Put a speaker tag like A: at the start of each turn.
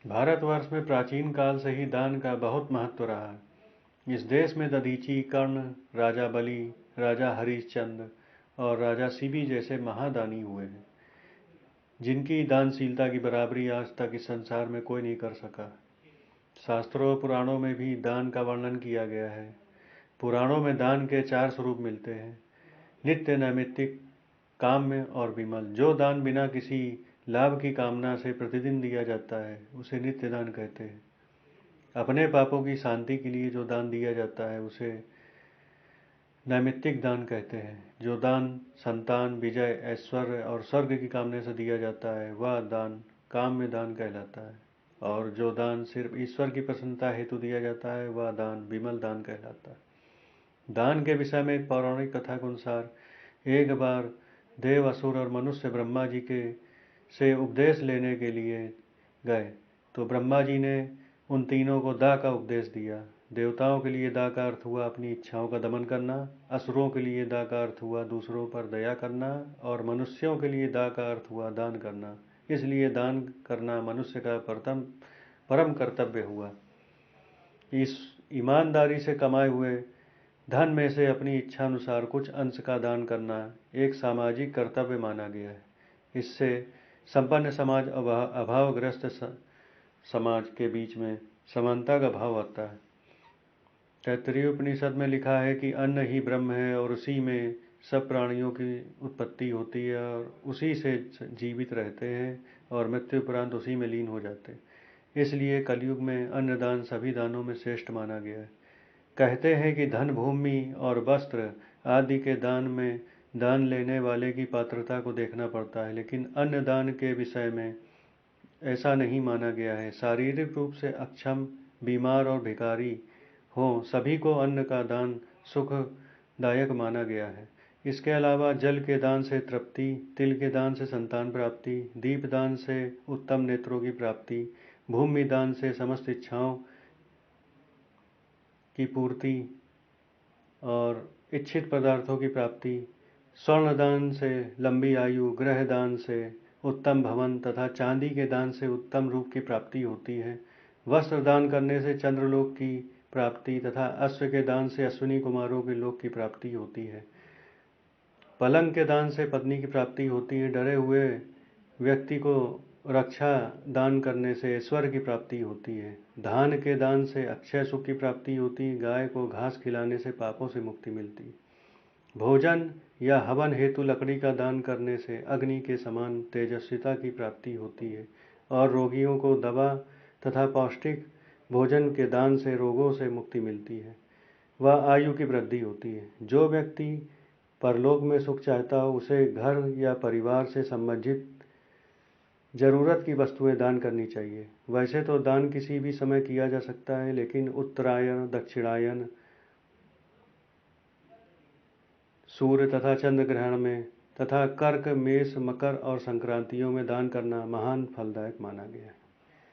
A: भारतवर्ष में प्राचीन काल से ही दान का बहुत महत्व रहा है। इस देश में दधीची, कर्ण, राजा बलि, राजा हरिश्चंद्र और राजा शिबी जैसे महादानी हुए हैं, जिनकी दानशीलता की बराबरी आज तक इस संसार में कोई नहीं कर सका। शास्त्रों और पुराणों में भी दान का वर्णन किया गया है। पुराणों में दान के 4 स्वरूप मिलते हैं: नित्य, नैमित्तिक, काम्य और विमल। जो दान बिना किसी लाभ की कामना से प्रतिदिन दिया जाता है उसे नित्य दान कहते हैं। अपने पापों की शांति के लिए जो दान दिया जाता है उसे नैमित्तिक दान कहते हैं। जो दान संतान, विजय, ऐश्वर्य और स्वर्ग की कामना से दिया जाता है वह दान काम्य दान कहलाता है। और जो दान सिर्फ ईश्वर की प्रसन्नता हेतु दिया जाता है वह दान विमल दान कहलाता है। दान के विषय में एक पौराणिक कथा के अनुसार एक बार देव, असुर और मनुष्य ब्रह्मा जी के से उपदेश लेने के लिए गए, तो ब्रह्मा जी ने उन तीनों को दा का उपदेश दिया। देवताओं के लिए दा का अर्थ हुआ अपनी इच्छाओं का दमन करना, असुरों के लिए दा का अर्थ हुआ दूसरों पर दया करना और मनुष्यों के लिए दा का अर्थ हुआ दान करना। इसलिए दान करना मनुष्य का परम कर्तव्य हुआ। इस ईमानदारी से कमाए हुए धन में से अपनी इच्छा अनुसार कुछ अंश का दान करना एक सामाजिक कर्तव्य माना गया है। इससे संपन्न समाज अभावग्रस्त समाज के बीच में समानता का भाव आता है। तैत्तरीय उपनिषद में लिखा है कि अन्न ही ब्रह्म है और उसी में सब प्राणियों की उत्पत्ति होती है और उसी से जीवित रहते हैं और मृत्यु उपरांत उसी में लीन हो जाते हैं। इसलिए कलयुग में अन्नदान सभी दानों में श्रेष्ठ माना गया है। कहते हैं कि धन, भूमि और वस्त्र आदि के दान में दान लेने वाले की पात्रता को देखना पड़ता है, लेकिन अन्न दान के विषय में ऐसा नहीं माना गया है। शारीरिक रूप से अक्षम, बीमार और भिखारी हों, सभी को अन्न का दान सुखदायक माना गया है। इसके अलावा जल के दान से तृप्ति, तिल के दान से संतान प्राप्ति, दीप दान से उत्तम नेत्रों की प्राप्ति, भूमि दान से समस्त इच्छाओं की पूर्ति और इच्छित पदार्थों की प्राप्ति, स्वर्ण दान से लंबी आयु, ग्रह दान से उत्तम भवन तथा चांदी के दान से उत्तम रूप की प्राप्ति होती है। वस्त्र दान करने से चंद्रलोक की प्राप्ति तथा अश्व के दान से अश्विनी कुमारों के लोक की प्राप्ति होती है। पलंग के दान से पत्नी की प्राप्ति होती है। डरे हुए व्यक्ति को रक्षा दान करने से ऐश्वर्य की प्राप्ति होती है। धान के दान से अक्षय सुख की प्राप्ति होती है। गाय को घास खिलाने से पापों से मुक्ति मिलती है। भोजन या हवन हेतु लकड़ी का दान करने से अग्नि के समान तेजस्विता की प्राप्ति होती है और रोगियों को दवा तथा पौष्टिक भोजन के दान से रोगों से मुक्ति मिलती है। वह आयु की वृद्धि होती है। जो व्यक्ति परलोक में सुख चाहता हो उसे घर या परिवार से संबंधित जरूरत की वस्तुएं दान करनी चाहिए। वैसे तो दान किसी भी समय किया जा सकता है, लेकिन उत्तरायण, दक्षिणायन, सूर्य तथा चंद्र ग्रहण में तथा कर्क, मेष, मकर और संक्रांतियों में दान करना महान फलदायक माना गया है।